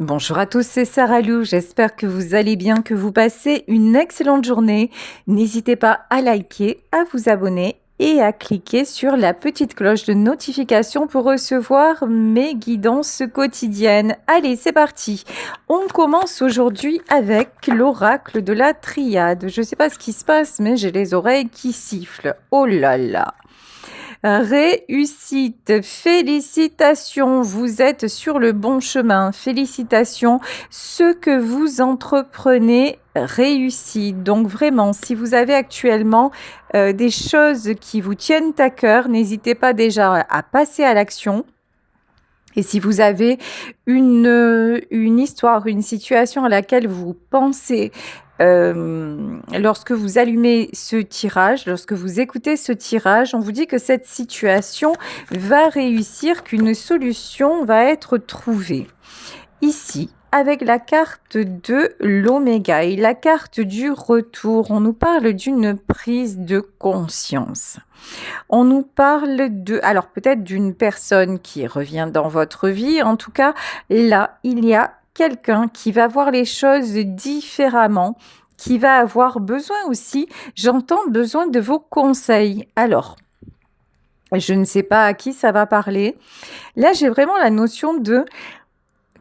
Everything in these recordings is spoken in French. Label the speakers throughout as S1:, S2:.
S1: Bonjour à tous, c'est Sarah Lou. J'espère que vous allez bien, que vous passez une excellente journée. N'hésitez pas à liker, à vous abonner et à cliquer sur la petite cloche de notification pour recevoir mes guidances quotidiennes. Allez, c'est parti. On commence aujourd'hui avec l'oracle de la triade. Je ne sais pas ce qui se passe, mais j'ai les oreilles qui sifflent. Oh là là. Réussite, félicitations, vous êtes sur le bon chemin, félicitations, ce que vous entreprenez réussit. Donc vraiment, si vous avez actuellement des choses qui vous tiennent à cœur, n'hésitez pas déjà à passer à l'action. Et si vous avez une histoire, une situation à laquelle vous pensez lorsque vous allumez ce tirage, lorsque vous écoutez ce tirage, on vous dit que cette situation va réussir, qu'une solution va être trouvée. Ici, avec la carte de l'oméga et la carte du retour, on nous parle d'une prise de conscience. On nous parle alors peut-être d'une personne qui revient dans votre vie. En tout cas, là, il y a quelqu'un qui va voir les choses différemment, qui va avoir besoin aussi, j'entends besoin de vos conseils. Alors, je ne sais pas à qui ça va parler. Là, j'ai vraiment la notion de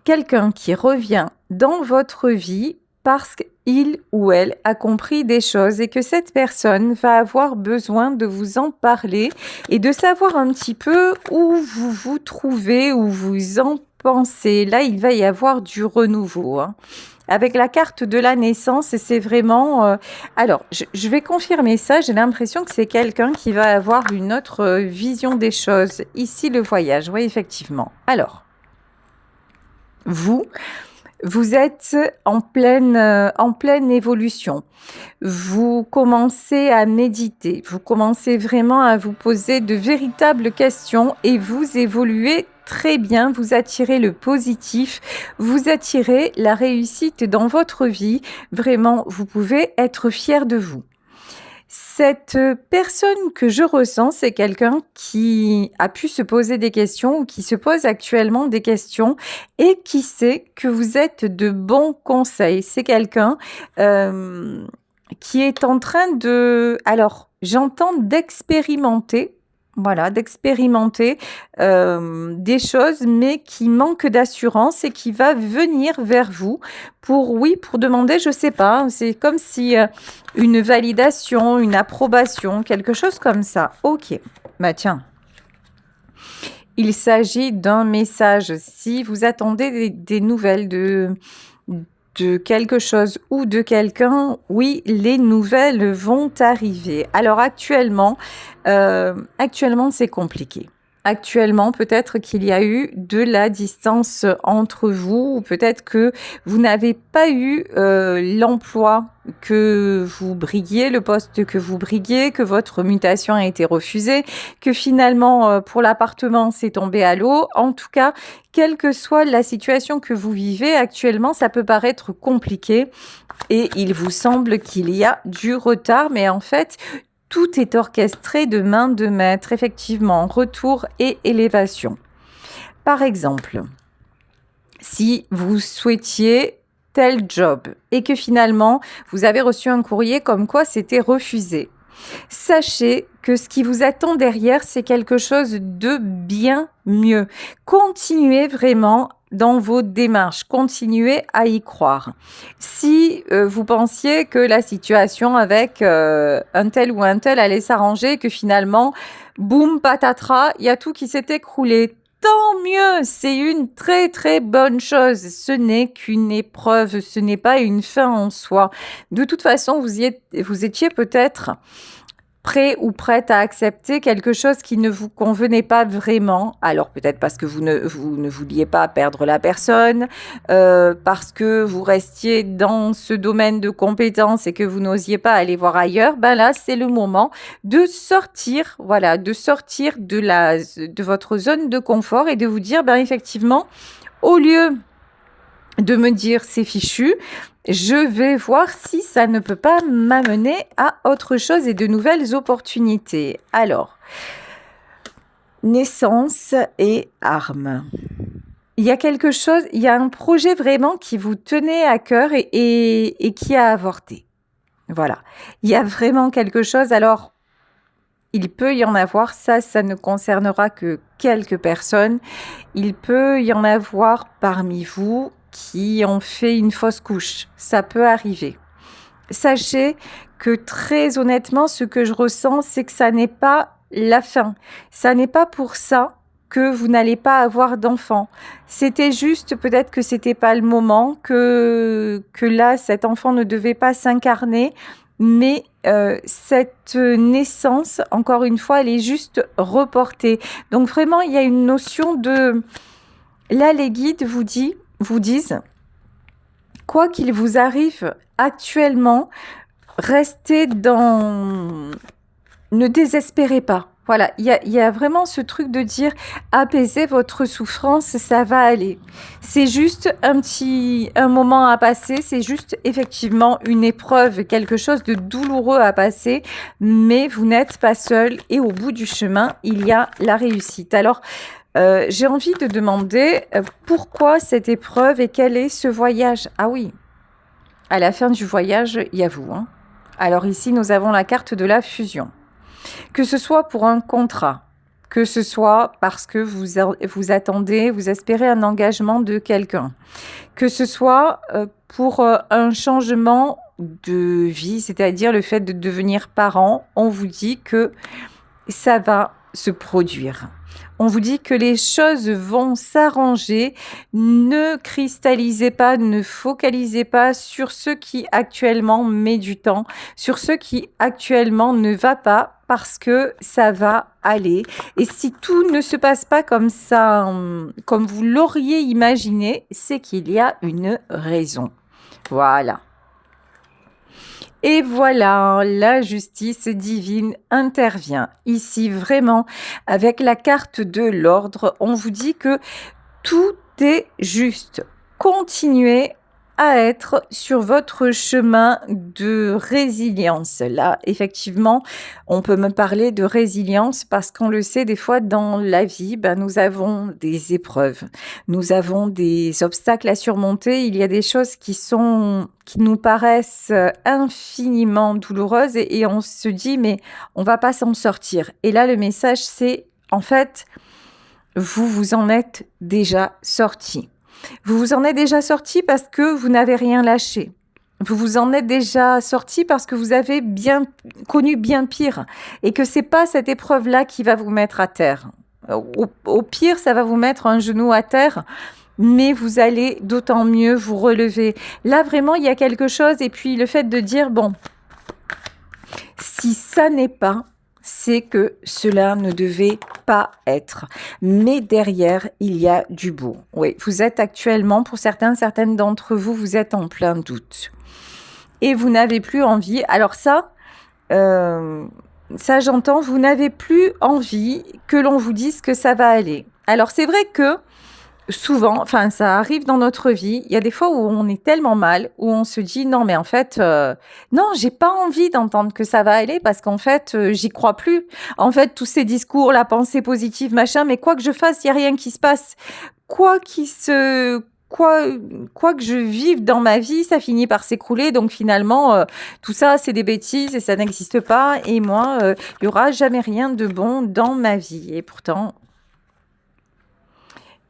S1: quelqu'un qui revient dans votre vie parce qu'il ou elle a compris des choses et que cette personne va avoir besoin de vous en parler et de savoir un petit peu où vous vous trouvez, où vous en pensez. Là, il va y avoir du renouveau, hein. Avec la carte de la naissance, c'est vraiment... Alors, je vais confirmer ça. J'ai l'impression que c'est quelqu'un qui va avoir une autre vision des choses. Ici, le voyage, oui, effectivement. Alors, vous êtes en pleine évolution. Vous commencez à méditer, vous commencez vraiment à vous poser de véritables questions et vous évoluez très bien, vous attirez le positif, vous attirez la réussite dans votre vie. Vraiment, vous pouvez être fier de vous. Cette personne que je ressens, c'est quelqu'un qui a pu se poser des questions ou qui se pose actuellement des questions et qui sait que vous êtes de bons conseils. C'est quelqu'un qui est en train de... Alors, j'entends d'expérimenter. Voilà, d'expérimenter des choses, mais qui manque d'assurance et qui va venir vers vous pour demander, je sais pas, c'est comme si une validation, une approbation, quelque chose comme ça. Ok, bah tiens. Il s'agit d'un message. Si vous attendez des nouvelles de quelque chose ou de quelqu'un, oui, les nouvelles vont arriver. Alors actuellement, c'est compliqué. Actuellement, peut-être qu'il y a eu de la distance entre vous, ou peut-être que vous n'avez pas eu l'emploi que vous briguiez, le poste que vous briguiez, que votre mutation a été refusée, que finalement, pour l'appartement, c'est tombé à l'eau. En tout cas, quelle que soit la situation que vous vivez actuellement, ça peut paraître compliqué et il vous semble qu'il y a du retard, mais en fait, tout est orchestré de main de maître, effectivement, retour et élévation. Par exemple, si vous souhaitiez tel job et que finalement, vous avez reçu un courrier comme quoi c'était refusé, sachez que ce qui vous attend derrière, c'est quelque chose de bien mieux. Continuez vraiment dans vos démarches, continuez à y croire. Si vous pensiez que la situation avec un tel ou un tel allait s'arranger, que finalement, boum, patatras, il y a tout qui s'est écroulé. Tant mieux, c'est une très très bonne chose. Ce n'est qu'une épreuve, ce n'est pas une fin en soi. De toute façon, vous étiez peut-être prêt ou prête à accepter quelque chose qui ne vous convenait pas vraiment. Alors peut-être parce que vous ne vouliez pas perdre la personne, parce que vous restiez dans ce domaine de compétences et que vous n'osiez pas aller voir ailleurs. Ben là, c'est le moment de sortir, voilà, de sortir de votre zone de confort et de vous dire, ben effectivement, au lieu de me dire c'est fichu, je vais voir si ça ne peut pas m'amener à autre chose et de nouvelles opportunités. Alors, naissance et armes. il y a quelque chose, il y a un projet vraiment qui vous tenait à cœur et qui a avorté. Voilà. Il y a vraiment quelque chose. Alors, il peut y en avoir, ça ne concernera que quelques personnes. Il peut y en avoir parmi vous qui ont fait une fausse couche. Ça peut arriver. Sachez que très honnêtement, ce que je ressens, c'est que ça n'est pas la fin. Ça n'est pas pour ça que vous n'allez pas avoir d'enfant. C'était juste peut-être que c'était pas le moment, que là, cet enfant ne devait pas s'incarner, mais cette naissance, encore une fois, elle est juste reportée. Donc vraiment, il y a une notion de... Là, les guides vous disent, quoi qu'il vous arrive actuellement, restez dans... Ne désespérez pas. Voilà, il y a vraiment ce truc de dire apaisez votre souffrance, ça va aller. C'est juste un moment à passer, c'est juste effectivement une épreuve, quelque chose de douloureux à passer, mais vous n'êtes pas seul et au bout du chemin, il y a la réussite. Alors, j'ai envie de demander pourquoi cette épreuve et quel est ce voyage? Ah oui, à la fin du voyage, il y a vous, hein. Alors ici, nous avons la carte de la fusion. Que ce soit pour un contrat, que ce soit parce que vous attendez, vous espérez un engagement de quelqu'un, que ce soit pour un changement de vie, c'est-à-dire le fait de devenir parent, on vous dit que ça va se produire. On vous dit que les choses vont s'arranger. Ne cristallisez pas, ne focalisez pas sur ce qui actuellement met du temps, sur ce qui actuellement ne va pas, parce que ça va aller. Et si tout ne se passe pas comme ça, comme vous l'auriez imaginé, c'est qu'il y a une raison. Voilà. Et voilà, la justice divine intervient. Ici, vraiment, avec la carte de l'ordre, on vous dit que tout est juste. Continuez à être sur votre chemin de résilience. Là, effectivement, on peut me parler de résilience parce qu'on le sait, des fois dans la vie, nous avons des épreuves, nous avons des obstacles à surmonter. Il y a des choses qui nous paraissent infiniment douloureuses et on se dit, mais on va pas s'en sortir. Et là, le message, c'est, en fait, vous vous en êtes déjà sorti. Vous vous en êtes déjà sorti parce que vous n'avez rien lâché. Vous vous en êtes déjà sorti parce que vous avez bien connu bien pire et que c'est pas cette épreuve-là qui va vous mettre à terre. Au pire, ça va vous mettre un genou à terre, mais vous allez d'autant mieux vous relever. Là, vraiment, il y a quelque chose et puis le fait de dire, bon, si ça n'est pas, c'est que cela ne devait pas être. Mais derrière, il y a du beau. Oui, vous êtes actuellement, pour certaines d'entre vous, vous êtes en plein doute. Et vous n'avez plus envie. Alors ça j'entends, vous n'avez plus envie que l'on vous dise que ça va aller. Alors c'est vrai que souvent, enfin ça arrive dans notre vie, il y a des fois où on est tellement mal, où on se dit non mais en fait, non j'ai pas envie d'entendre que ça va aller parce qu'en fait j'y crois plus. En fait tous ces discours, la pensée positive, machin, mais quoi que je fasse, il y a rien qui se passe. Quoi que je vive dans ma vie, ça finit par s'écrouler. Donc finalement, tout ça, c'est des bêtises et ça n'existe pas. Et moi, il y aura jamais rien de bon dans ma vie. Et pourtant,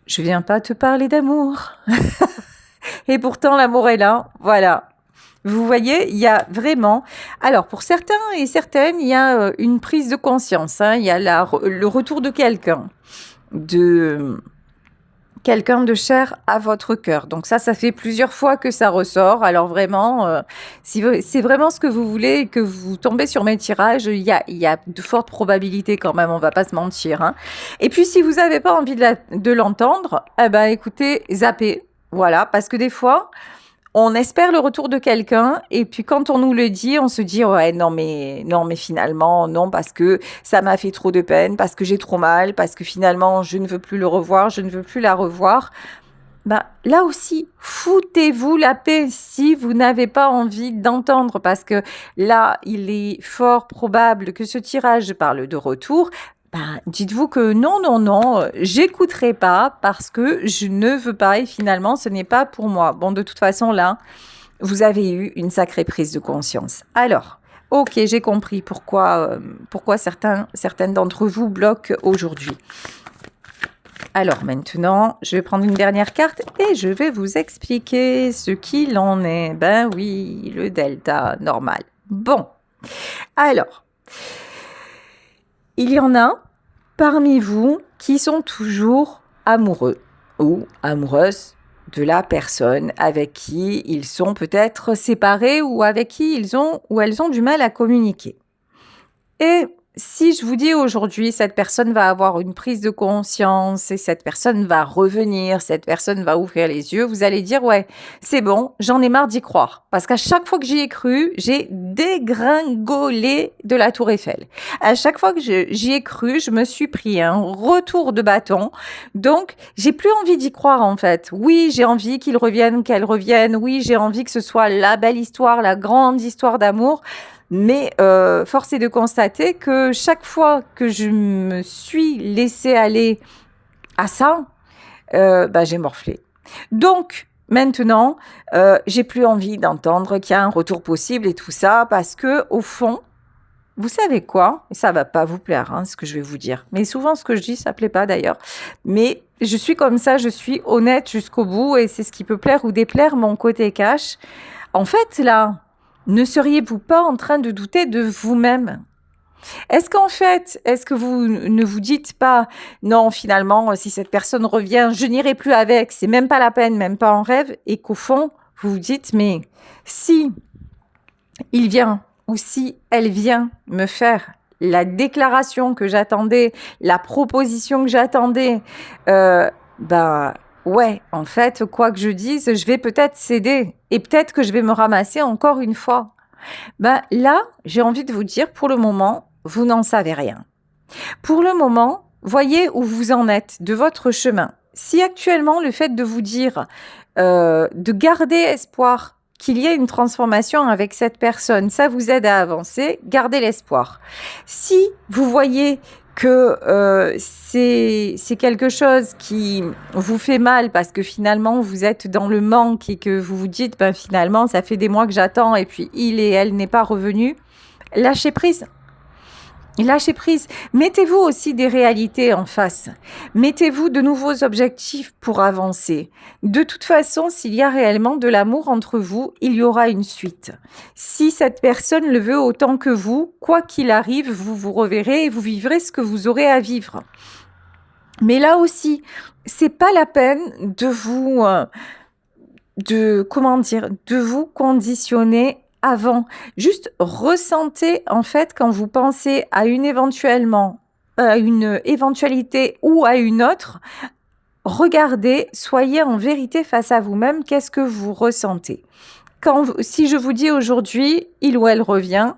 S1: je viens pas te parler d'amour. Et pourtant, l'amour est là. Voilà. Vous voyez, il y a vraiment... Alors, pour certains et certaines, il y a une prise de conscience. Hein. Il y a le retour de quelqu'un de cher à votre cœur. Donc ça fait plusieurs fois que ça ressort. Alors vraiment, si c'est vraiment ce que vous voulez et que vous tombez sur mes tirages, il y a de fortes probabilités quand même, on va pas se mentir. Hein. Et puis si vous n'avez pas envie de l'entendre, écoutez, zappez. Voilà, parce que des fois, on espère le retour de quelqu'un et puis quand on nous le dit, on se dit ouais non mais finalement non parce que ça m'a fait trop de peine, parce que j'ai trop mal, parce que finalement je ne veux plus le revoir, je ne veux plus la revoir. Là aussi, foutez-vous la paix si vous n'avez pas envie d'entendre parce que là, il est fort probable que ce tirage parle de retour. ben, dites-vous que non, non, non, j'écouterai pas parce que je ne veux pas et finalement, ce n'est pas pour moi. Bon, de toute façon, là, vous avez eu une sacrée prise de conscience. Alors, ok, j'ai compris pourquoi certaines d'entre vous bloquent aujourd'hui. Alors maintenant, je vais prendre une dernière carte et je vais vous expliquer ce qu'il en est. Ben oui, le delta normal. Bon, alors, il y en a parmi vous qui sont toujours amoureux ou amoureuses de la personne avec qui ils sont peut-être séparés ou avec qui ils ont ou elles ont du mal à communiquer. Et si je vous dis aujourd'hui, cette personne va avoir une prise de conscience et cette personne va revenir, cette personne va ouvrir les yeux, vous allez dire, ouais, c'est bon, j'en ai marre d'y croire. Parce qu'à chaque fois que j'y ai cru, j'ai dégringolé de la Tour Eiffel. À chaque fois que j'y ai cru, je me suis pris un retour de bâton. Donc, j'ai plus envie d'y croire, en fait. Oui, j'ai envie qu'il revienne, qu'elle revienne. Oui, j'ai envie que ce soit la belle histoire, la grande histoire d'amour. Mais force est de constater que chaque fois que je me suis laissée aller à ça, j'ai morflé. Donc, maintenant, j'ai plus envie d'entendre qu'il y a un retour possible et tout ça, parce que au fond, vous savez quoi? Et ça va pas vous plaire, hein, ce que je vais vous dire. Mais souvent, ce que je dis, ça plaît pas d'ailleurs. Mais je suis comme ça, je suis honnête jusqu'au bout, et c'est ce qui peut plaire ou déplaire mon côté cash. En fait, là, ne seriez-vous pas en train de douter de vous-même? Est-ce que vous ne vous dites pas, non, finalement, si cette personne revient, je n'irai plus avec, c'est même pas la peine, même pas en rêve, et qu'au fond, vous vous dites, mais si il vient ou si elle vient me faire la déclaration que j'attendais, la proposition que j'attendais, ouais, en fait, quoi que je dise, je vais peut-être céder et peut-être que je vais me ramasser encore une fois. Là, j'ai envie de vous dire, pour le moment, vous n'en savez rien. Pour le moment, voyez où vous en êtes de votre chemin. Si actuellement, le fait de vous dire, de garder espoir qu'il y ait une transformation avec cette personne, ça vous aide à avancer, gardez l'espoir. Si vous voyez que c'est quelque chose qui vous fait mal parce que finalement vous êtes dans le manque et que vous vous dites finalement ça fait des mois que j'attends et puis il et elle n'est pas revenu, lâchez prise. Lâchez prise. Mettez-vous aussi des réalités en face. Mettez-vous de nouveaux objectifs pour avancer. De toute façon, s'il y a réellement de l'amour entre vous, il y aura une suite. Si cette personne le veut autant que vous, quoi qu'il arrive, vous vous reverrez et vous vivrez ce que vous aurez à vivre. Mais là aussi, c'est pas la peine de vous, de vous conditionner avant. Juste ressentez, en fait, quand vous pensez à une éventualité ou à une autre, regardez, soyez en vérité face à vous-même, qu'est-ce que vous ressentez. Si je vous dis aujourd'hui, il ou elle revient,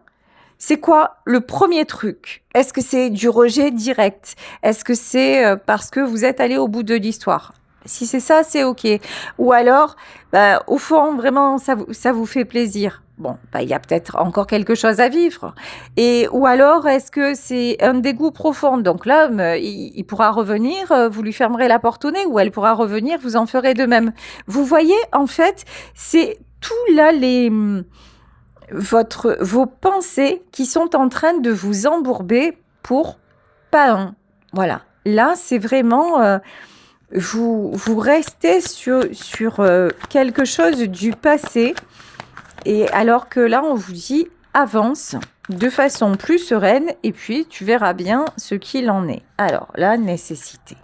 S1: c'est quoi le premier truc? Est-ce que c'est du rejet direct? Est-ce que c'est parce que vous êtes allé au bout de l'histoire? Si c'est ça, c'est OK. Ou alors, au fond, vraiment, ça vous fait plaisir. Bon, il y a peut-être encore quelque chose à vivre. Ou alors, est-ce que c'est un dégoût profond? Donc l'homme, il pourra revenir, vous lui fermerez la porte au nez, ou elle pourra revenir, vous en ferez de même. Vous voyez, en fait, c'est tout là vos pensées qui sont en train de vous embourber pour pas un. Voilà. Là, c'est vraiment... vous restez sur quelque chose du passé, et alors que là, on vous dit avance de façon plus sereine et puis tu verras bien ce qu'il en est. Alors, la nécessité.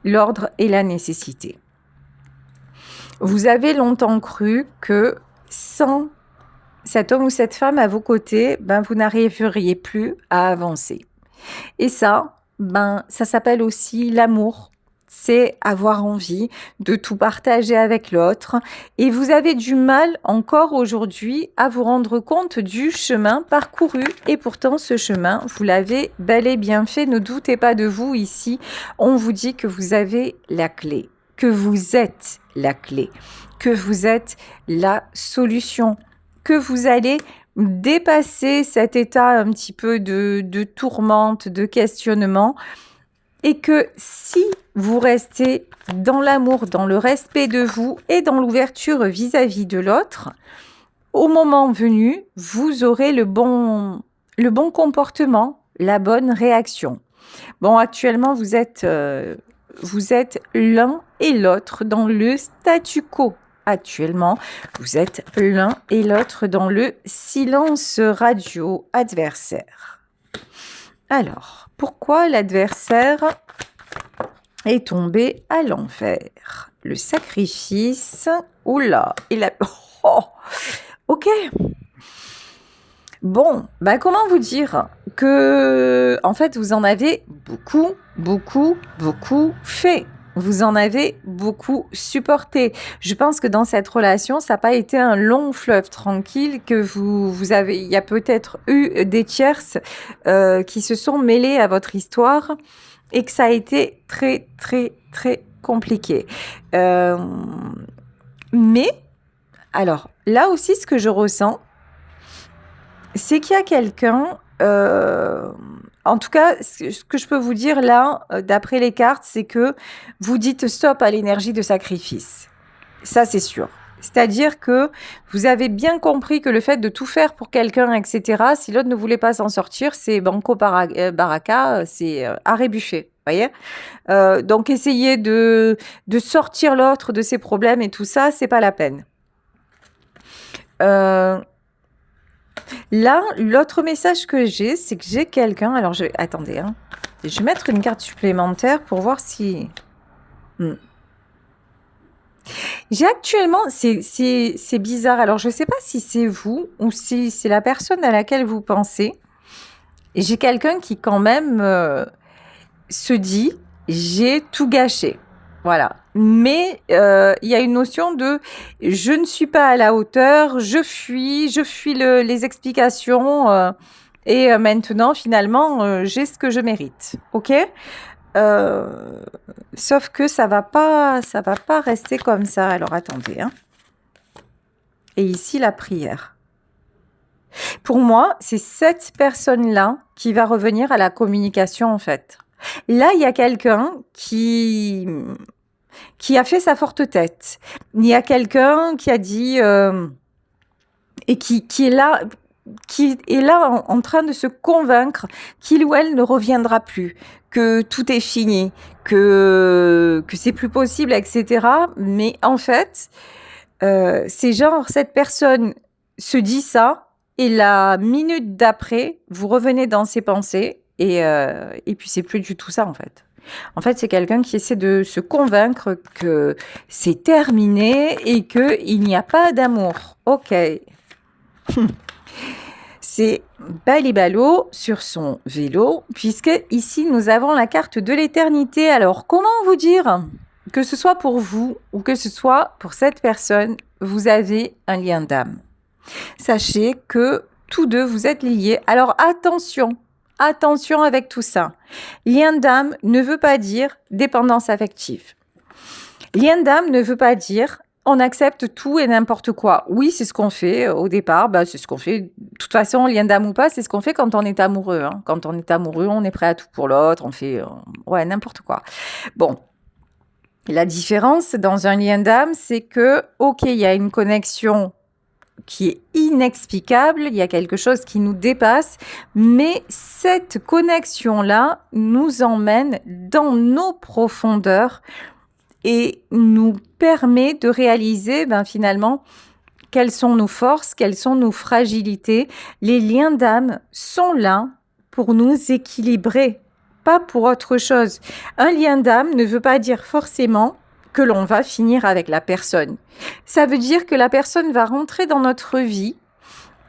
S1: L'ordre et la nécessité. Vous avez longtemps cru que sans cet homme ou cette femme à vos côtés, vous n'arriveriez plus à avancer. Et ça, ça s'appelle aussi l'amour. C'est avoir envie de tout partager avec l'autre. Et vous avez du mal encore aujourd'hui à vous rendre compte du chemin parcouru. Et pourtant, ce chemin, vous l'avez bel et bien fait. Ne doutez pas de vous ici. On vous dit que vous avez la clé, que vous êtes la clé, que vous êtes la solution, que vous allez dépasser cet état un petit peu de tourmente, de questionnement, et que si vous restez dans l'amour, dans le respect de vous et dans l'ouverture vis-à-vis de l'autre, au moment venu, vous aurez le bon comportement, la bonne réaction. Bon, actuellement, vous êtes l'un et l'autre dans le statu quo. Actuellement, vous êtes l'un et l'autre dans le silence radio adversaire. Alors, pourquoi l'adversaire est tombé à l'envers? Le sacrifice. Oula, il a... Oh, ok. Bon, bah comment vous dire que, en fait, vous en avez beaucoup fait. Vous en avez beaucoup supporté. Je pense que dans cette relation, ça n'a pas été un long fleuve tranquille, que vous avez, il y a peut-être eu des tierces qui se sont mêlées à votre histoire et que ça a été très compliqué. Mais, alors, là aussi, ce que je ressens, c'est qu'il y a quelqu'un, en tout cas, ce que je peux vous dire là, d'après les cartes, c'est que vous dites stop à l'énergie de sacrifice. Ça, c'est sûr. C'est-à-dire que vous avez bien compris que le fait de tout faire pour quelqu'un, etc., si l'autre ne voulait pas s'en sortir, c'est banco baraka, c'est arrêt buffet. Voyez, donc essayer de sortir l'autre de ses problèmes et tout ça, c'est pas la peine. Là, l'autre message que j'ai, c'est que j'ai quelqu'un. Alors, attendez, hein. Je vais mettre une carte supplémentaire pour voir si. J'ai actuellement, c'est bizarre. Alors, je ne sais pas si c'est vous ou si c'est la personne à laquelle vous pensez. J'ai quelqu'un qui, quand même, se dit j'ai tout gâché. Voilà. Mais il y a une notion de je ne suis pas à la hauteur, je fuis les explications et maintenant, finalement, j'ai ce que je mérite. OK? Sauf que ça va pas rester comme ça. Alors, attendez. Hein. Et ici, la prière. Pour moi, c'est cette personne-là qui va revenir à la communication, en fait. Là, il y a quelqu'un qui a fait sa forte tête. Il y a quelqu'un qui a dit et qui est là en train de se convaincre qu'il ou elle ne reviendra plus, que tout est fini, que c'est plus possible, etc. Mais en fait, c'est genre cette personne se dit ça et la minute d'après, vous revenez dans ses pensées et puis c'est plus du tout ça en fait. En fait, c'est quelqu'un qui essaie de se convaincre que c'est terminé et qu'il n'y a pas d'amour. Ok. C'est Balibalo sur son vélo, puisque ici nous avons la carte de l'éternité. Alors, comment vous dire? Que ce soit pour vous ou que ce soit pour cette personne, vous avez un lien d'âme. Sachez que tous deux, vous êtes liés. Alors, attention avec tout ça. Lien d'âme ne veut pas dire dépendance affective. Lien d'âme ne veut pas dire on accepte tout et n'importe quoi. Oui, c'est ce qu'on fait au départ. C'est ce qu'on fait. De toute façon, lien d'âme ou pas, c'est ce qu'on fait quand on est amoureux. Hein. Quand on est amoureux, on est prêt à tout pour l'autre. On fait n'importe quoi. Bon. La différence dans un lien d'âme, c'est que, ok, il y a une connexion qui est inexplicable, il y a quelque chose qui nous dépasse, mais cette connexion-là nous emmène dans nos profondeurs et nous permet de réaliser finalement quelles sont nos forces, quelles sont nos fragilités. Les liens d'âme sont là pour nous équilibrer, pas pour autre chose. Un lien d'âme ne veut pas dire forcément que l'on va finir avec la personne. Ça veut dire que la personne va rentrer dans notre vie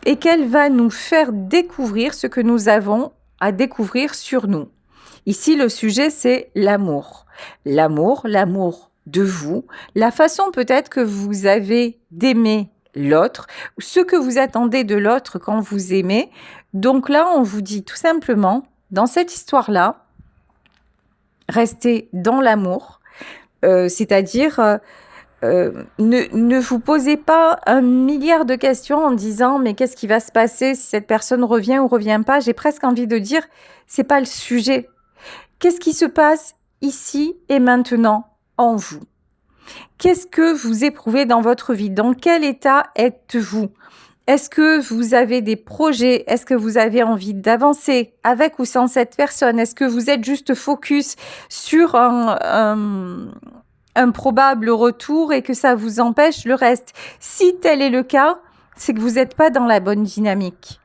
S1: et qu'elle va nous faire découvrir ce que nous avons à découvrir sur nous. Ici, le sujet, c'est l'amour. L'amour de vous, la façon peut-être que vous avez d'aimer l'autre, ce que vous attendez de l'autre quand vous aimez. Donc là, on vous dit tout simplement, dans cette histoire-là, restez dans l'amour, c'est-à-dire ne vous posez pas un milliard de questions en disant mais qu'est-ce qui va se passer si cette personne revient ou revient pas. J'ai presque envie de dire c'est pas le sujet. Qu'est-ce qui se passe ici et maintenant en vous? Qu'est-ce que vous éprouvez dans votre vie? Dans quel état êtes-vous? Est-ce que vous avez des projets? Est-ce que vous avez envie d'avancer avec ou sans cette personne? Est-ce que vous êtes juste focus sur un probable retour et que ça vous empêche le reste? Si tel est le cas, c'est que vous n'êtes pas dans la bonne dynamique.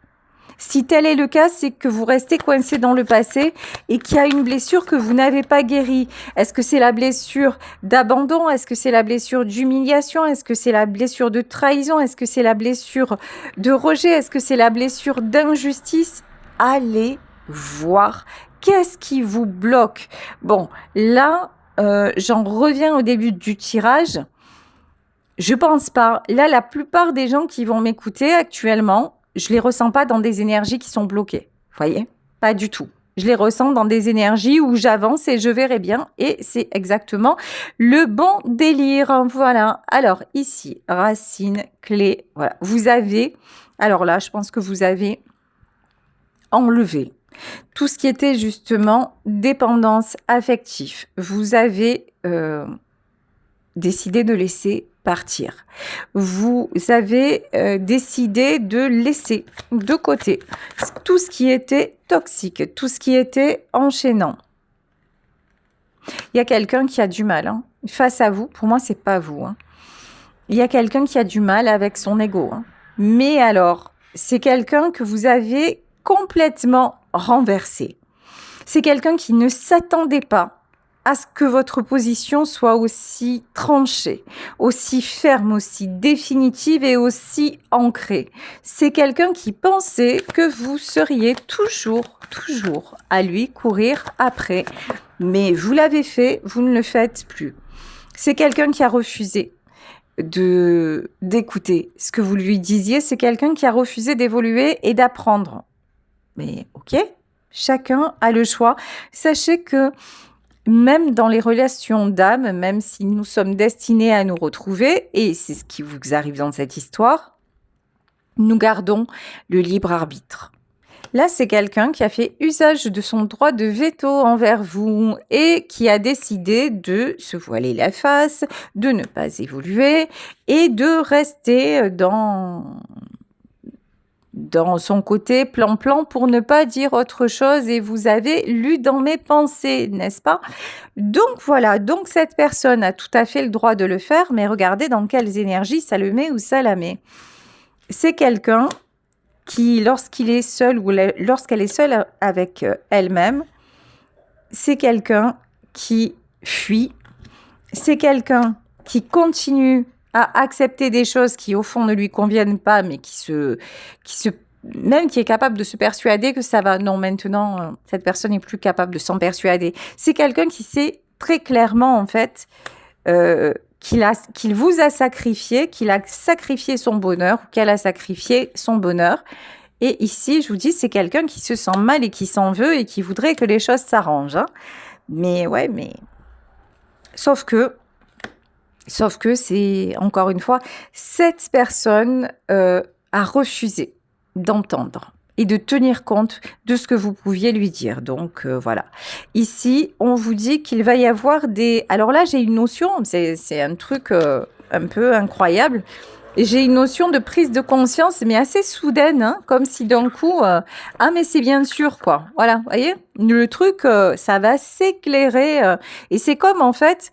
S1: Si tel est le cas, c'est que vous restez coincé dans le passé et qu'il y a une blessure que vous n'avez pas guérie. Est-ce que c'est la blessure d'abandon? Est-ce que c'est la blessure d'humiliation? Est-ce que c'est la blessure de trahison? Est-ce que c'est la blessure de rejet? Est-ce que c'est la blessure d'injustice? Allez voir. Qu'est-ce qui vous bloque? Bon, là, j'en reviens au début du tirage. Je pense pas. Là, la plupart des gens qui vont m'écouter actuellement, je les ressens pas dans des énergies qui sont bloquées. Vous voyez? Pas du tout. Je les ressens dans des énergies où j'avance et je verrai bien. Et c'est exactement le bon délire. Voilà. Alors, ici, racine, clé. Voilà. Vous avez, alors là, je pense que vous avez enlevé tout ce qui était justement dépendance affective. Vous avez décidé de laisser partir. Vous avez décidé de laisser de côté tout ce qui était toxique, tout ce qui était enchaînant. Il y a quelqu'un qui a du mal face à vous. Pour moi, c'est pas vous. Il y a quelqu'un qui a du mal avec son ego. Mais alors, c'est quelqu'un que vous avez complètement renversé. C'est quelqu'un qui ne s'attendait pas à ce que votre position soit aussi tranchée, aussi ferme, aussi définitive et aussi ancrée. C'est quelqu'un qui pensait que vous seriez toujours à lui courir après. Mais vous l'avez fait, vous ne le faites plus. C'est quelqu'un qui a refusé d'écouter ce que vous lui disiez. C'est quelqu'un qui a refusé d'évoluer et d'apprendre. Mais ok, chacun a le choix. Sachez que même dans les relations d'âme, même si nous sommes destinés à nous retrouver, et c'est ce qui vous arrive dans cette histoire, nous gardons le libre arbitre. Là, c'est quelqu'un qui a fait usage de son droit de veto envers vous et qui a décidé de se voiler la face, de ne pas évoluer et de rester dans son côté plan-plan pour ne pas dire autre chose et vous avez lu dans mes pensées, n'est-ce pas? Donc voilà, donc cette personne a tout à fait le droit de le faire, mais regardez dans quelles énergies ça le met ou ça la met. C'est quelqu'un qui, lorsqu'il est seul ou lorsqu'elle est seule avec elle-même, c'est quelqu'un qui fuit, c'est quelqu'un qui continue à accepter des choses qui au fond ne lui conviennent pas, mais même qui est capable de se persuader que ça va. Non, maintenant, cette personne n'est plus capable de s'en persuader. C'est quelqu'un qui sait très clairement, en fait, qu'il vous a sacrifié, qu'il a sacrifié son bonheur, ou qu'elle a sacrifié son bonheur. Et ici, je vous dis, c'est quelqu'un qui se sent mal et qui s'en veut et qui voudrait que les choses s'arrangent. Mais ouais, mais... Sauf que c'est, encore une fois, cette personne a refusé d'entendre et de tenir compte de ce que vous pouviez lui dire. Donc, voilà. Ici, on vous dit qu'il va y avoir des... Alors là, j'ai une notion, c'est un truc un peu incroyable. J'ai une notion de prise de conscience, mais assez soudaine, comme si d'un coup... ah, mais c'est bien sûr, quoi. Voilà, vous voyez? Le truc, ça va s'éclairer. Et c'est comme, en fait...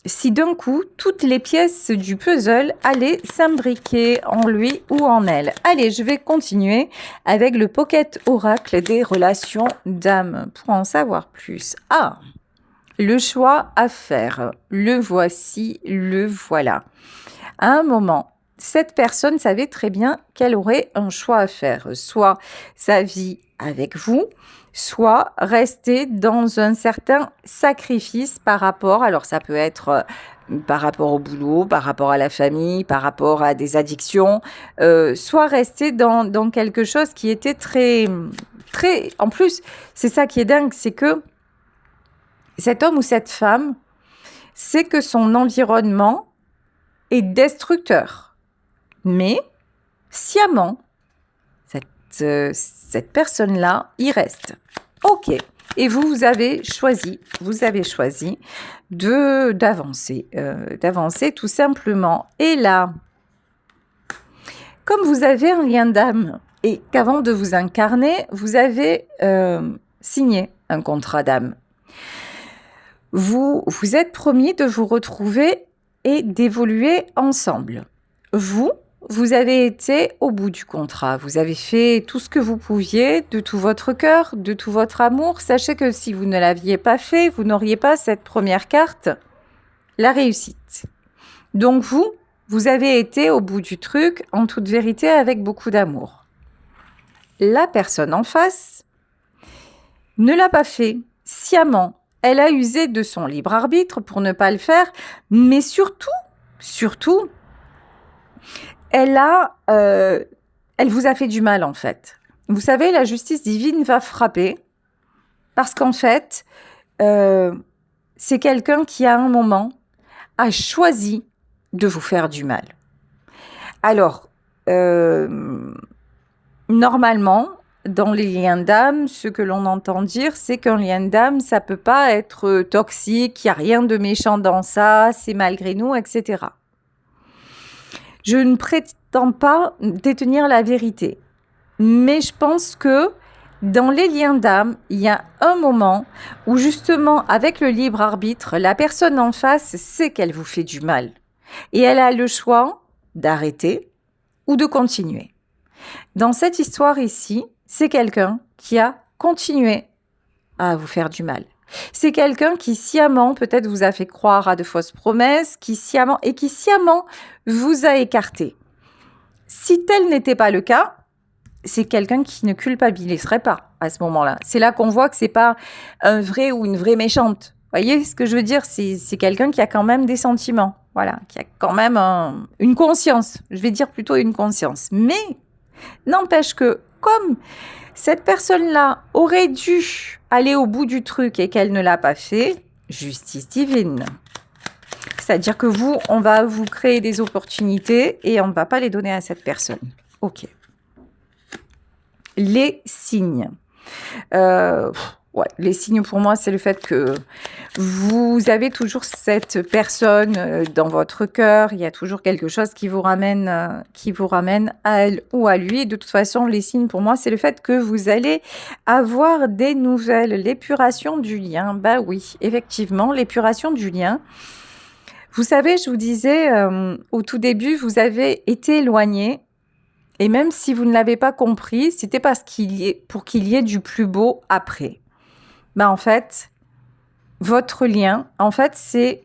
S1: si d'un coup, toutes les pièces du puzzle allaient s'imbriquer en lui ou en elle. Allez, je vais continuer avec le Pocket Oracle des relations d'âme pour en savoir plus. Ah, le choix à faire. Le voici, le voilà. À un moment, cette personne savait très bien qu'elle aurait un choix à faire. Soit sa vie avec vous, soit rester dans un certain sacrifice par rapport, alors ça peut être par rapport au boulot, par rapport à la famille, par rapport à des addictions, soit rester dans quelque chose qui était très... En plus, c'est ça qui est dingue, c'est que cet homme ou cette femme, c'est que son environnement et destructeur. Mais sciemment, cette personne-là y reste. Ok. Et vous avez choisi d'avancer tout simplement. Et là, comme vous avez un lien d'âme et qu'avant de vous incarner, vous avez signé un contrat d'âme, vous êtes promis de vous retrouver et d'évoluer ensemble. Vous avez été au bout du contrat. Vous avez fait tout ce que vous pouviez, de tout votre cœur, de tout votre amour. Sachez que si vous ne l'aviez pas fait, vous n'auriez pas cette première carte, la réussite. Donc vous avez été au bout du truc, en toute vérité, avec beaucoup d'amour. La personne en face ne l'a pas fait sciemment. Elle a usé de son libre arbitre pour ne pas le faire, mais surtout, elle vous a fait du mal en fait. Vous savez, la justice divine va frapper parce qu'en fait, c'est quelqu'un qui à un moment a choisi de vous faire du mal. Alors, normalement, dans les liens d'âme, ce que l'on entend dire, c'est qu'un lien d'âme, ça peut pas être toxique, il n'y a rien de méchant dans ça, c'est malgré nous, etc. Je ne prétends pas détenir la vérité, mais je pense que dans les liens d'âme, il y a un moment où justement, avec le libre arbitre, la personne en face sait qu'elle vous fait du mal et elle a le choix d'arrêter ou de continuer. Dans cette histoire ici, c'est quelqu'un qui a continué à vous faire du mal. C'est quelqu'un qui sciemment, peut-être vous a fait croire à de fausses promesses, qui sciemment vous a écarté. Si tel n'était pas le cas, c'est quelqu'un qui ne culpabiliserait pas à ce moment-là. C'est là qu'on voit que c'est pas un vrai ou une vraie méchante. Vous voyez ce que je veux dire? C'est quelqu'un qui a quand même des sentiments. Voilà, qui a quand même une conscience. Je vais dire plutôt une conscience. Mais n'empêche que comme cette personne-là aurait dû aller au bout du truc et qu'elle ne l'a pas fait, justice divine. C'est-à-dire que on va vous créer des opportunités et on ne va pas les donner à cette personne. Ok. Les signes. Les signes pour moi, c'est le fait que vous avez toujours cette personne dans votre cœur. Il y a toujours quelque chose qui vous ramène à elle ou à lui. De toute façon, les signes pour moi, c'est le fait que vous allez avoir des nouvelles. L'épuration du lien. Bah oui, effectivement, l'épuration du lien. Vous savez, je vous disais au tout début, vous avez été éloigné. Et même si vous ne l'avez pas compris, c'était pour qu'il y ait du plus beau après. En fait, votre lien, c'est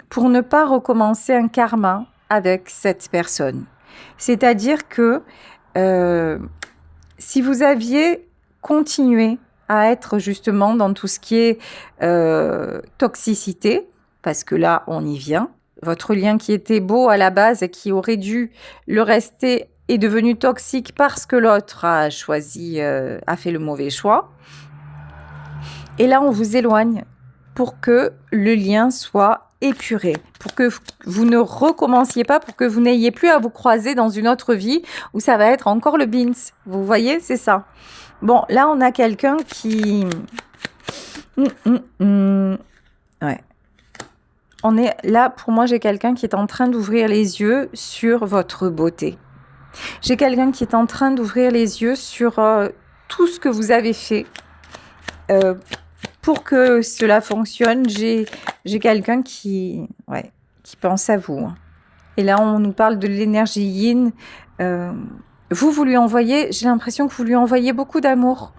S1: pour ne pas recommencer un karma avec cette personne. C'est-à-dire que si vous aviez continué à être justement dans tout ce qui est toxicité, parce que là, on y vient, votre lien qui était beau à la base et qui aurait dû le rester est devenu toxique parce que l'autre a fait le mauvais choix. Et là, on vous éloigne pour que le lien soit épuré, pour que vous ne recommenciez pas, pour que vous n'ayez plus à vous croiser dans une autre vie où ça va être encore le beans. Vous voyez, c'est ça. Bon, là, on a quelqu'un qui... Ouais. Là, pour moi, j'ai quelqu'un qui est en train d'ouvrir les yeux sur votre beauté. J'ai quelqu'un qui est en train d'ouvrir les yeux sur tout ce que vous avez fait pour que cela fonctionne. J'ai quelqu'un qui pense à vous. Et là, on nous parle de l'énergie yin. Vous lui envoyez, j'ai l'impression que vous lui envoyez beaucoup d'amour.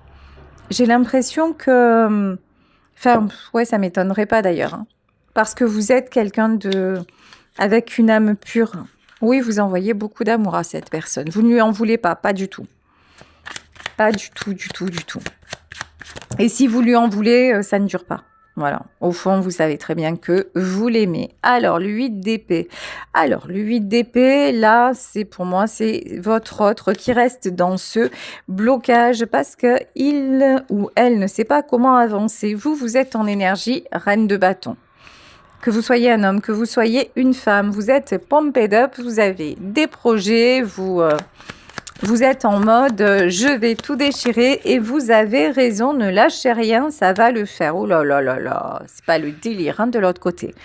S1: J'ai l'impression que... ça m'étonnerait pas d'ailleurs. Hein, parce que vous êtes quelqu'un avec une âme pure. Oui, vous envoyez beaucoup d'amour à cette personne. Vous ne lui en voulez pas du tout. Pas du tout. Et si vous lui en voulez, ça ne dure pas. Voilà. Au fond, vous savez très bien que vous l'aimez. Alors, le 8 d'épée. Là, pour moi, c'est votre autre qui reste dans ce blocage parce qu'il ou elle ne sait pas comment avancer. Vous êtes en énergie reine de bâton. Que vous soyez un homme, que vous soyez une femme, vous êtes pumped up, vous avez des projets, vous êtes en mode je vais tout déchirer et vous avez raison, ne lâchez rien, ça va le faire. Oh là là là là, c'est pas le délire hein, de l'autre côté.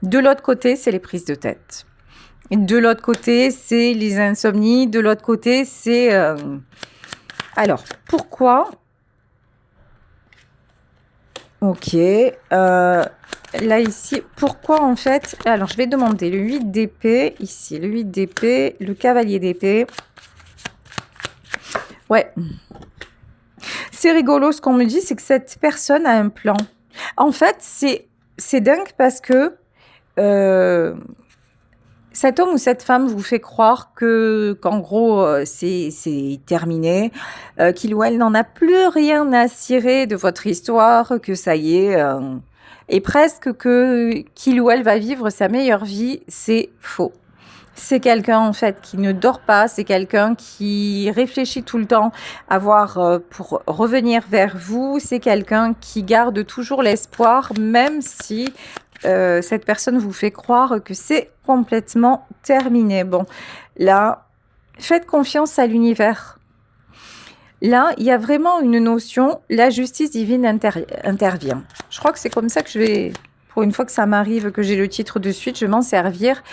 S1: De l'autre côté, c'est les prises de tête. De l'autre côté, c'est les insomnies. De l'autre côté, c'est... Alors, pourquoi? Ok. Là, ici, pourquoi en fait... Alors, je vais demander le 8 d'épée. Ici, le 8 d'épée, le cavalier d'épée. Ouais. C'est rigolo, ce qu'on me dit, c'est que cette personne a un plan. En fait, c'est dingue parce que cet homme ou cette femme vous fait croire qu'en gros, c'est terminé, qu'il ou elle n'en a plus rien à cirer de votre histoire, que ça y est, et presque qu'il ou elle va vivre sa meilleure vie. C'est faux. C'est quelqu'un en fait qui ne dort pas, c'est quelqu'un qui réfléchit tout le temps à voir pour revenir vers vous, c'est quelqu'un qui garde toujours l'espoir même si cette personne vous fait croire que c'est complètement terminé. Bon, là, faites confiance à l'univers. Là, il y a vraiment une notion, la justice divine intervient. Je crois que c'est comme ça que je vais... Pour une fois que ça m'arrive, que j'ai le titre de suite, je vais m'en servir.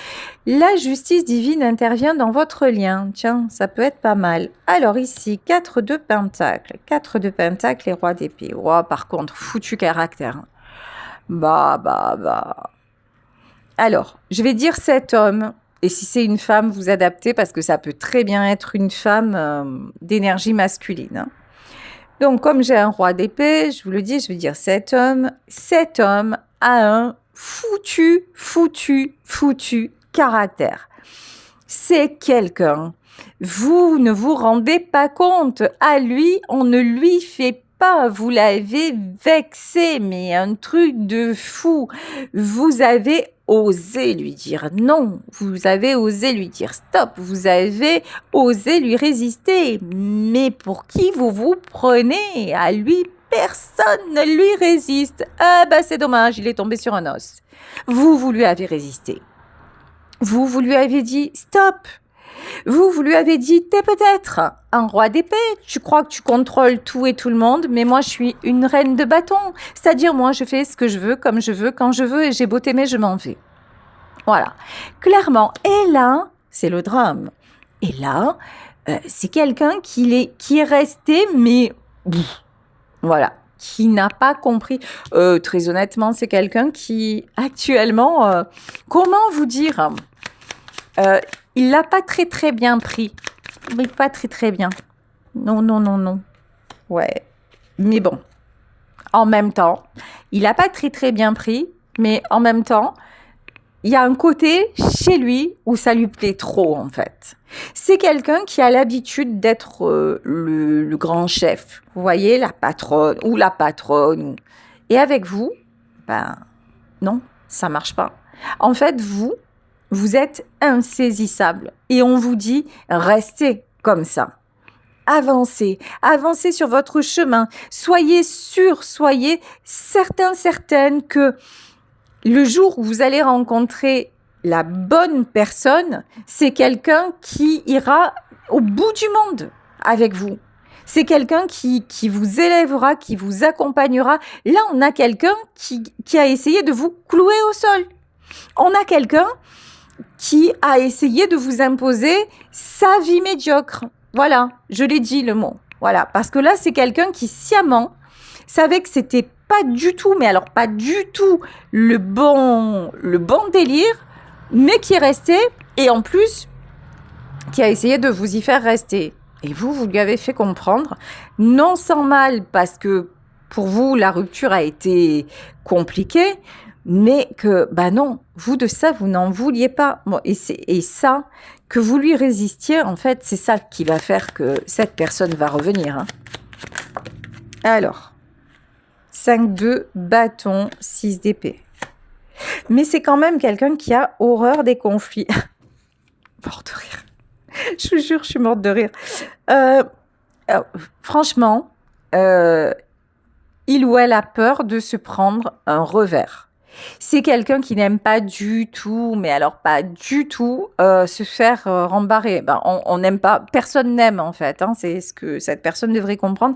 S1: La justice divine intervient dans votre lien. Tiens, ça peut être pas mal. Alors ici, 4 de pentacles. 4 de pentacles et roi d'épée. Oh, par contre, foutu caractère. Bah. Alors, je vais dire cet homme. Et si c'est une femme, vous adaptez parce que ça peut très bien être une femme d'énergie masculine. Hein. Donc, comme j'ai un roi d'épée, je vous le dis, je vais dire cet homme. Cet homme a un foutu caractère. C'est quelqu'un. Vous ne vous rendez pas compte. À lui, on ne lui fait pas. Vous l'avez vexé, mais un truc de fou. Vous avez osé lui dire non. Vous avez osé lui dire stop. Vous avez osé lui résister. Mais pour qui vous vous prenez? À lui, personne ne lui résiste. Ah bah c'est dommage, il est tombé sur un os. Vous lui avez résisté. Vous lui avez dit stop. Vous lui avez dit t'es peut-être un roi d'épée. Tu crois que tu contrôles tout et tout le monde, mais moi je suis une reine de bâton. C'est-à-dire moi je fais ce que je veux, comme je veux, quand je veux et j'ai beau t'aimer, je m'en vais. Voilà, clairement. Et là, c'est le drame. Et là, c'est quelqu'un qui est resté, mais... Voilà, qui n'a pas compris. Très honnêtement, c'est quelqu'un qui, actuellement, comment vous dire il l'a pas très bien pris. Mais pas très bien. Non. Ouais. Mais bon, en même temps, il n'a pas très bien pris, mais en même temps, il y a un côté chez lui où ça lui plaît trop, en fait. C'est quelqu'un qui a l'habitude d'être le grand chef. Vous voyez, la patronne ou la patronne. Et avec vous, ben non, ça marche pas. En fait, vous êtes insaisissable. Et on vous dit, restez comme ça. Avancez sur votre chemin. Soyez sûr, soyez certaine que le jour où vous allez rencontrer la bonne personne, c'est quelqu'un qui ira au bout du monde avec vous. C'est quelqu'un qui vous élèvera, qui vous accompagnera. Là, on a quelqu'un qui a essayé de vous clouer au sol. On a quelqu'un qui a essayé de vous imposer sa vie médiocre. Voilà, je l'ai dit le mot. Voilà, parce que là, c'est quelqu'un qui sciemment savait que c'était pas du tout, mais alors pas du tout le bon délire, mais qui est resté et en plus qui a essayé de vous y faire rester. Et vous lui avez fait comprendre, non sans mal, parce que pour vous, la rupture a été compliquée, mais que, bah non, vous de ça, vous n'en vouliez pas. Bon, et ça, que vous lui résistiez, en fait, c'est ça qui va faire que cette personne va revenir. Hein. Alors, 5 de bâton, 6 d'épée. Mais c'est quand même quelqu'un qui a horreur des conflits. Mort de rire. Je vous jure, je suis morte de rire. Franchement, il ou elle a peur de se prendre un revers. C'est quelqu'un qui n'aime pas du tout, mais alors pas du tout, se faire rembarrer. Ben, on n'aime pas, personne n'aime en fait, hein, c'est ce que cette personne devrait comprendre.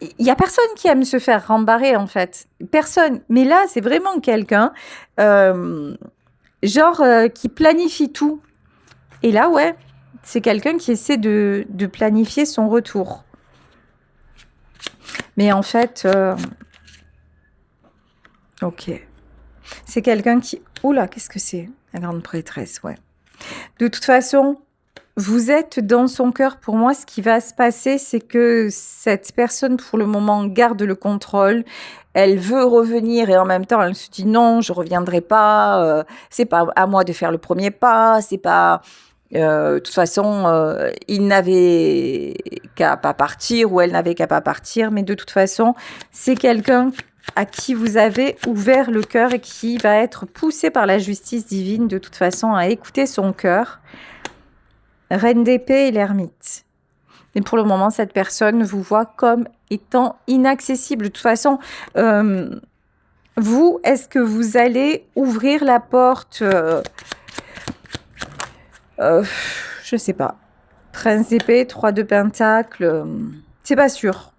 S1: Il y a personne qui aime se faire rembarrer en fait, personne. Mais là, c'est vraiment quelqu'un, genre qui planifie tout. Et là, ouais, c'est quelqu'un qui essaie de planifier son retour. Mais en fait, ok. C'est quelqu'un qui... Oula, qu'est-ce que c'est? La grande prêtresse, ouais. De toute façon, vous êtes dans son cœur. Pour moi, ce qui va se passer, c'est que cette personne, pour le moment, garde le contrôle. Elle veut revenir et en même temps, elle se dit non, je reviendrai pas. C'est pas à moi de faire le premier pas. C'est pas... de toute façon, il n'avait qu'à pas partir ou elle n'avait qu'à pas partir. Mais de toute façon, c'est quelqu'un à qui vous avez ouvert le cœur et qui va être poussé par la justice divine de toute façon à écouter son cœur. Reine d'épée et l'ermite. Mais pour le moment, cette personne vous voit comme étant inaccessible. De toute façon, vous, est-ce que vous allez ouvrir la porte je sais pas. Prince d'épée, 3 de pentacle, c'est pas sûr.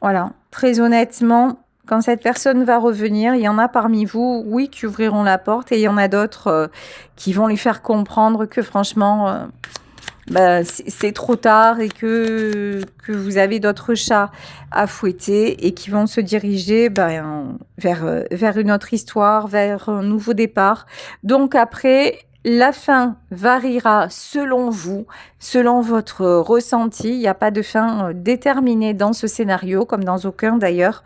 S1: Voilà, très honnêtement, quand cette personne va revenir, il y en a parmi vous, oui, qui ouvriront la porte, et il y en a d'autres qui vont lui faire comprendre que franchement, c'est trop tard et que vous avez d'autres chats à fouetter et qui vont se diriger vers une autre histoire, vers un nouveau départ. Donc après... La fin variera selon vous, selon votre ressenti. Il n'y a pas de fin déterminée dans ce scénario, comme dans aucun d'ailleurs.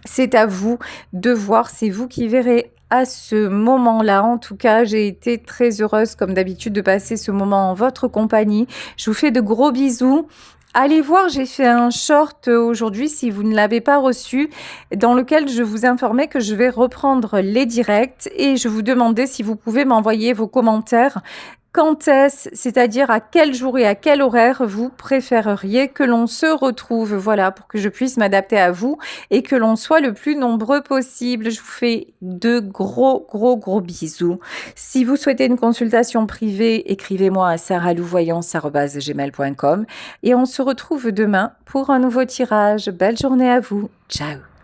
S1: C'est à vous de voir, c'est vous qui verrez à ce moment-là. En tout cas, j'ai été très heureuse, comme d'habitude, de passer ce moment en votre compagnie. Je vous fais de gros bisous. Allez voir, j'ai fait un short aujourd'hui, si vous ne l'avez pas reçu, dans lequel je vous informais que je vais reprendre les directs et je vous demandais si vous pouvez m'envoyer vos commentaires. Quand est-ce, c'est-à-dire à quel jour et à quel horaire vous préféreriez que l'on se retrouve, voilà, pour que je puisse m'adapter à vous et que l'on soit le plus nombreux possible. Je vous fais de gros bisous. Si vous souhaitez une consultation privée, écrivez-moi à saralouvoyance@gmail.com et on se retrouve demain pour un nouveau tirage. Belle journée à vous. Ciao.